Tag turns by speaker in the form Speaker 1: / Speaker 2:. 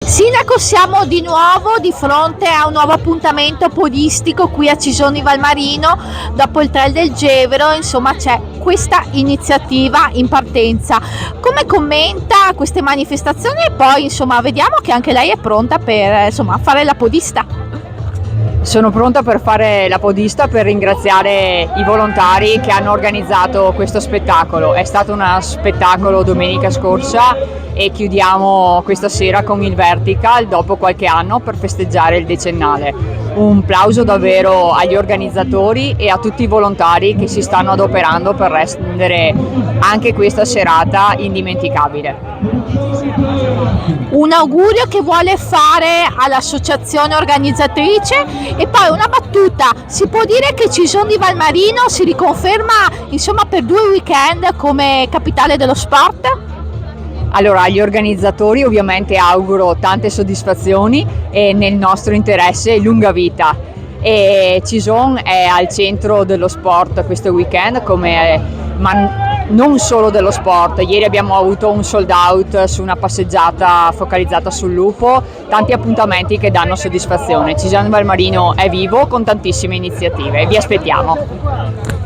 Speaker 1: Sindaco, siamo di nuovo di fronte a un nuovo appuntamento podistico qui a Cisoni Valmarino dopo il Trail del Gevero, insomma c'è questa iniziativa in partenza. Come commenta queste manifestazioni e poi insomma vediamo che anche lei è pronta per fare la podista?
Speaker 2: Sono pronta per fare la podista, per ringraziare i volontari che hanno organizzato questo spettacolo. È stato uno spettacolo domenica scorsa e chiudiamo questa sera con il Vertical dopo qualche anno per festeggiare il decennale. Un plauso davvero agli organizzatori e a tutti i volontari che si stanno adoperando per rendere anche questa serata indimenticabile.
Speaker 1: Un augurio che vuole fare all'associazione organizzatrice e poi una battuta: si può dire che Cisoni Valmarino si riconferma per 2 weekend come capitale dello sport?
Speaker 2: Allora, agli organizzatori ovviamente auguro tante soddisfazioni e nel nostro interesse lunga vita. E Cison è al centro dello sport questo weekend, ma non solo dello sport. Ieri abbiamo avuto un sold out su una passeggiata focalizzata sul lupo, tanti appuntamenti che danno soddisfazione. Cisoni Valmarino è vivo con tantissime iniziative, vi aspettiamo.